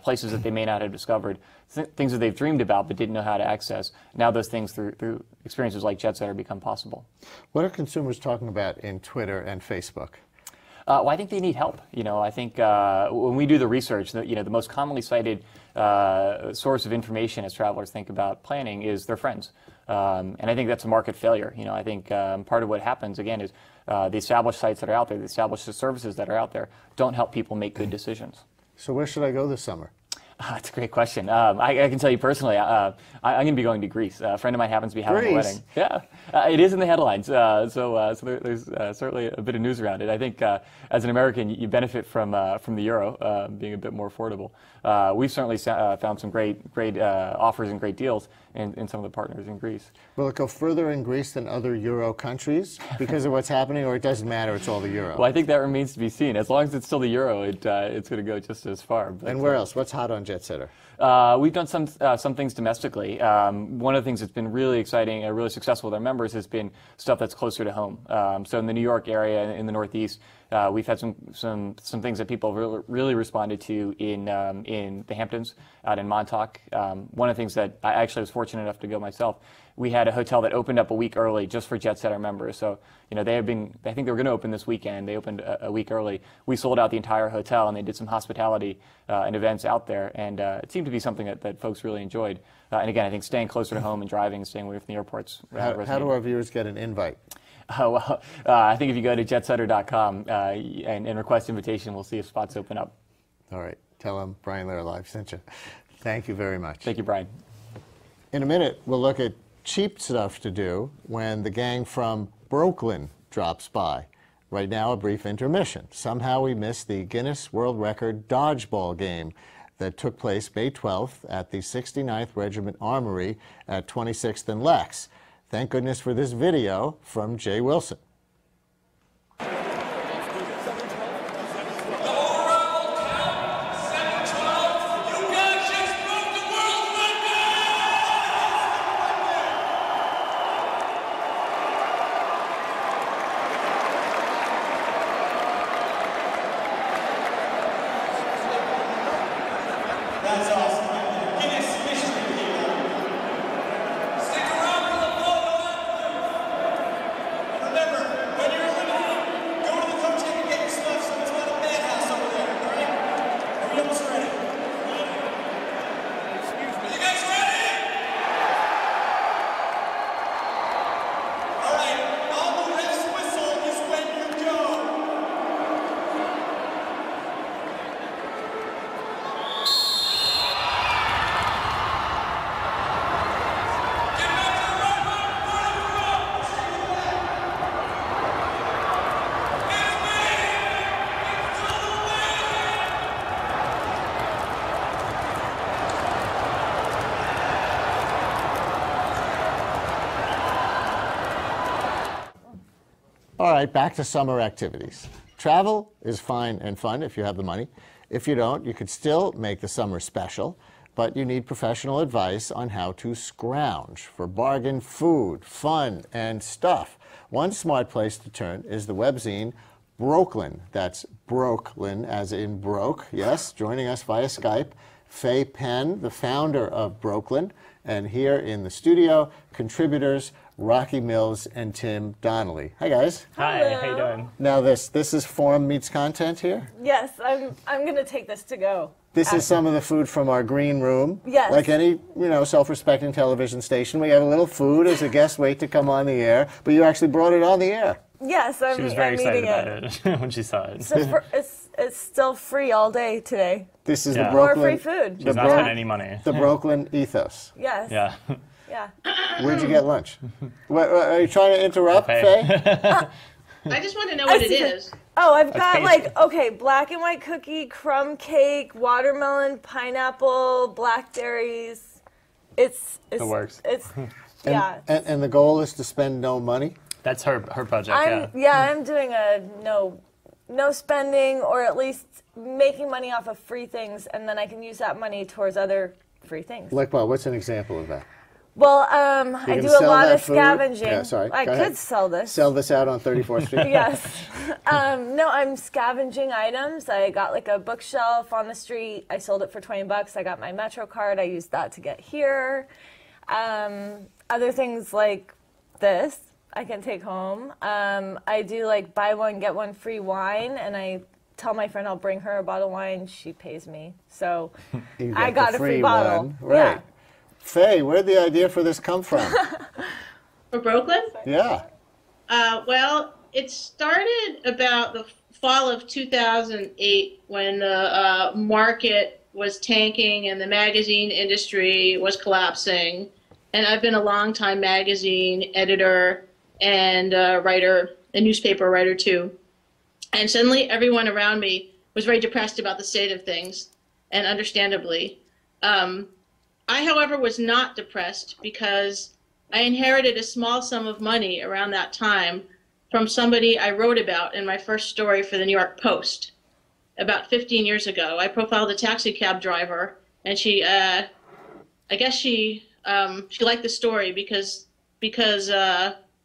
places that they may not have discovered, things that they've dreamed about but didn't know how to access. Now those things through experiences like JetSetter become possible. What are consumers talking about in Twitter and Facebook? Well, I think they need help. I think when we do the research, the most commonly cited source of information as travelers think about planning is their friends. And I think that's a market failure. I think part of what happens, again, is the established sites that are out there, the established services that are out there, don't help people make good decisions. So where should I go this summer? That's a great question. I can tell you personally, I'm going to be going to Greece. A friend of mine happens to be having a wedding. Yeah, it is in the headlines. So there's certainly a bit of news around it. I think as an American, you benefit from the euro being a bit more affordable. We've certainly found some great offers and great deals in some of the partners in Greece. Will it go further in Greece than other euro countries because of what's happening, or it doesn't matter, it's all the euro? Well, I think that remains to be seen. As long as it's still the euro, it's going to go just as far. But, and where else? What's hot on JetSetter? We've done some things domestically. One of the things that's been really exciting and really successful with our members has been stuff that's closer to home. So in the New York area, in the Northeast, we've had some things that people really responded to in the Hamptons, out in Montauk. One of the things that I actually was fortunate enough to go myself, we had a hotel that opened up a week early just for JetSetter members. So they have been, I think they were going to open this weekend. They opened a week early. We sold out the entire hotel, and they did some hospitality and events out there, and it seemed to be something that folks really enjoyed. And again, I think staying closer to home and driving and staying away from the airports. How do our viewers get an invite? Well, I think if you go to jetsetter.com and request invitation, we'll see if spots open up. All right. Tell them Brian Lehrer Live sent you. Thank you very much. Thank you, Brian. In a minute, we'll look at cheap stuff to do when the gang from Brooklyn drops by. Right now, a brief intermission. Somehow we missed the Guinness World Record dodgeball game that took place May 12th at the 69th Regiment Armory at 26th and Lex. Thank goodness for this video from Jay Wilson. That's awesome. Guinness history here. right, back to summer activities. Travel is fine and fun if you have the money. If you don't, you could still make the summer special, but you need professional advice on how to scrounge for bargain food, fun, and stuff. One smart place to turn is the webzine Brooklyn. That's Brooklyn, as in broke. Yes, joining us via Skype, Faye Penn, the founder of Brooklyn, and here in the studio, contributors Rocky Mills and Tim Donnelly. Hi, guys. Hi, Hello. how you doing? Now this is forum meets content here? Yes, I'm going to take this to go. This is some of the food from our green room. Yes. Like any, self-respecting television station, we have a little food as a guest wait to come on the air, but you actually brought it on the air. Yes, She was very excited about it when she saw it. So it's still free all day today. This is Yeah. the Brooklyn. More free food. She's not spent any money. The Brooklyn ethos. Yes. Yeah. Yeah. Where'd you get lunch? Are you trying to interrupt, Faye? I just want to know what it is. Oh, I've That's got black and white cookie, crumb cake, watermelon, pineapple, blackberries. It's It works. It's yeah. And the goal is to spend no money? That's her project, I'm doing a no spending, or at least making money off of free things, and then I can use that money towards other free things. Like what? What's an example of that? Well, I do a lot of scavenging. Yeah, sorry. I Go could ahead. sell this. Sell this out on 34th Street? Yes. No, I'm scavenging items. I got like a bookshelf on the street. I sold it for $20. I got my Metro card. I used that to get here. Other things like this I can take home. I do like buy one, get one free wine, and I tell my friend I'll bring her a bottle of wine. She pays me. So I got a free bottle. One. Right. Yeah. Faye, where'd the idea for this come from? For Brooklyn? Yeah. Well, it started about the fall of 2008 when the market was tanking and the magazine industry was collapsing. And I've been a longtime magazine editor and writer, a newspaper writer too. And suddenly everyone around me was very depressed about the state of things, and understandably. I, however, was not depressed because I inherited a small sum of money around that time from somebody I wrote about in my first story for the New York Post about 15 years ago. I profiled a taxi cab driver, and she, I guess she liked the story because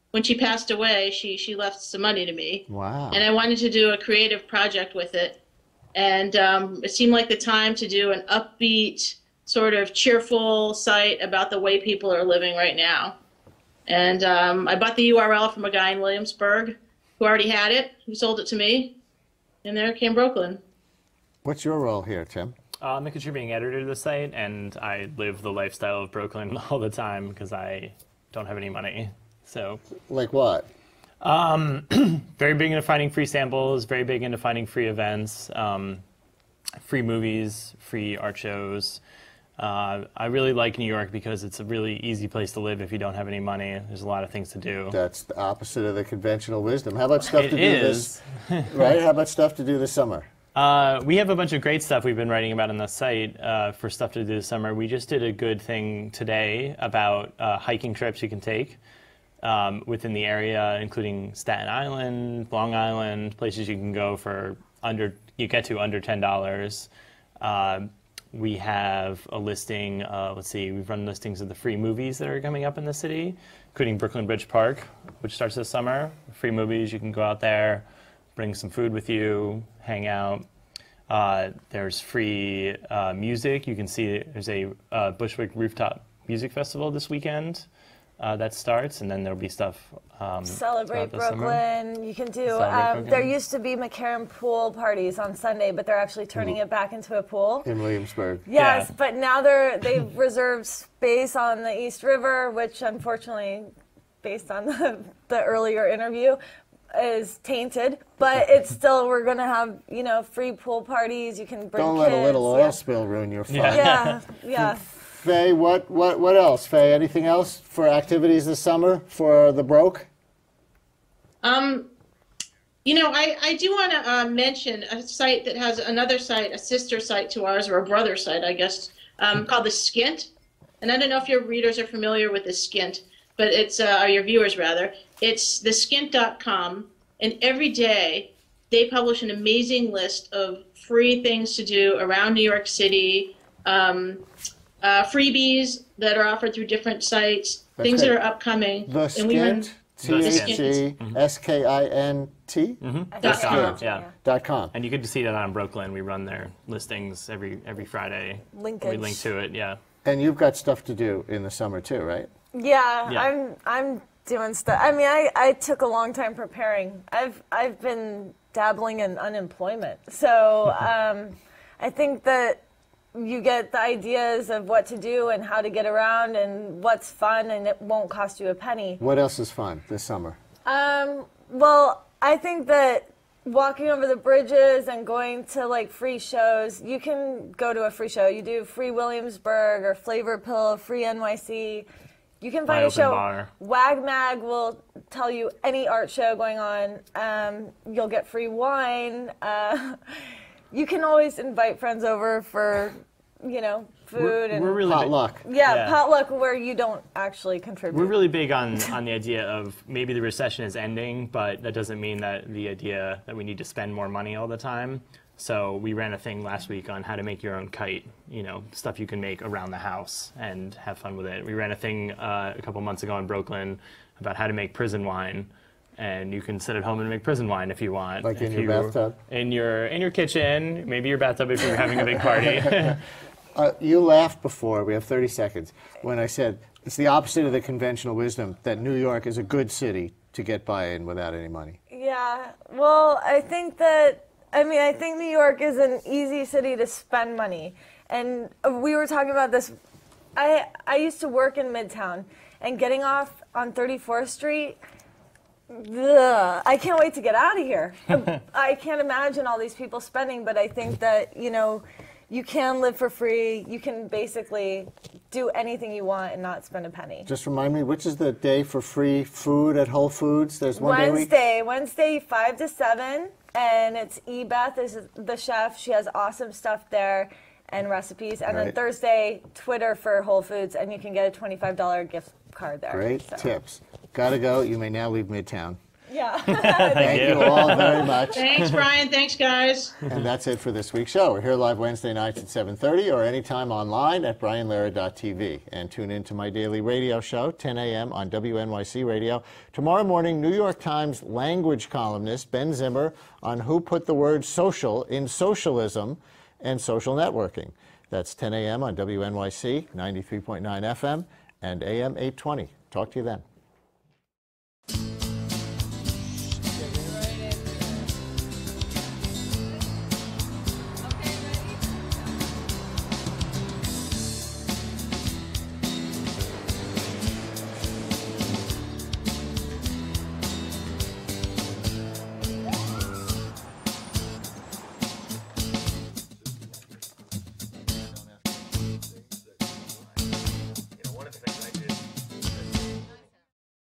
when she passed away, she left some money to me. Wow. And I wanted to do a creative project with it. And it seemed like the time to do an upbeat, sort of cheerful site about the way people are living right now. And I bought the URL from a guy in Williamsburg who already had it, who sold it to me. And there came Brooklyn. What's your role here, Tim? I'm the contributing editor to the site, and I live the lifestyle of Brooklyn all the time because I don't have any money. So, like what? Very big into finding free samples, very big into finding free events, free movies, free art shows. I really like New York because it's a really easy place to live if you don't have any money. There's a lot of things to do. That's the opposite of the conventional wisdom. How about stuff to do is. this? Right? How about stuff to do this summer? We have a bunch of great stuff we've been writing about on the site for stuff to do this summer. We just did a good thing today about hiking trips you can take within the area, including Staten Island, Long Island, places you can go for under $10. We have a listing, let's see, we've run listings of the free movies that are coming up in the city, including Brooklyn Bridge Park, which starts this summer. Free movies, you can go out there, bring some food with you, hang out. There's free music. You can see there's a Bushwick Rooftop Music Festival this weekend that starts, and then there'll be stuff Celebrate throughout the Brooklyn. summer. You can do, Celebrate there Brooklyn. used to be McCarran pool parties on Sunday, but they're actually turning it back into a pool. In Williamsburg. Yes, but now they've reserved space on the East River, which unfortunately, based on the earlier interview, is tainted. But it's still, we're going to have, free pool parties. You can bring Don't kids. let a little oil spill ruin your fun. Yeah. Faye, what else? Faye, anything else for activities this summer for the Broke? I do want to mention a site that has another site, a sister site to ours, or a brother site, I guess, called the Skint. And I don't know if your readers are familiar with the Skint, but it's, or your viewers rather. It's theskint.com, and every day they publish an amazing list of free things to do around New York City, freebies that are offered through different sites, things that are upcoming. The Skint, THESKINT? .com. And you can see that on Brooklyn. We run their listings every Friday. Linkage. We link to it, yeah. And you've got stuff to do in the summer too, right? Yeah. I'm doing stuff. I mean, I took a long time preparing. I've been dabbling in unemployment. So I think that you get the ideas of what to do and how to get around and what's fun, and it won't cost you a penny. What else is fun this summer? Well, I think that walking over the bridges and going to like free shows, you can go to a free show. You do free Williamsburg or Flavor Pill, free NYC. You can find a show. WagMag will tell you any art show going on. You'll get free wine. You can always invite friends over for, food and we're really potluck. Potluck where you don't actually contribute. We're really big on the idea of maybe the recession is ending, but that doesn't mean that the idea that we need to spend more money all the time. So we ran a thing last week on how to make your own kite, stuff you can make around the house and have fun with it. We ran a thing a couple months ago in Brooklyn about how to make prison wine, and you can sit at home and make prison wine if you want. Like in your bathtub? In your kitchen, maybe your bathtub if you're having a big party. You laughed before, we have 30 seconds, when I said it's the opposite of the conventional wisdom that New York is a good city to get by in without any money. Yeah, well, I think New York is an easy city to spend money. And we were talking about this. I used to work in Midtown, and getting off on 34th Street, I can't wait to get out of here. I can't imagine all these people spending, but I think that, you can live for free. You can basically do anything you want and not spend a penny. Just remind me, which is the day for free food at Whole Foods? There's one Wednesday 5 to 7. And it's Beth is the chef. She has awesome stuff there and recipes. And then Thursday, Twitter for Whole Foods, and you can get a $25 gift card there. Great tips. Gotta go. You may now leave Midtown. Yeah. Thank you all very much. Thanks, Brian. Thanks, guys. And that's it for this week's show. We're here live Wednesday nights at 7:30 or anytime online at brianlehrer.tv. And tune in to my daily radio show, 10 a.m. on WNYC Radio. Tomorrow morning, New York Times language columnist Ben Zimmer on who put the word social in socialism and social networking. That's 10 a.m. on WNYC, 93.9 FM, and AM 820. Talk to you then.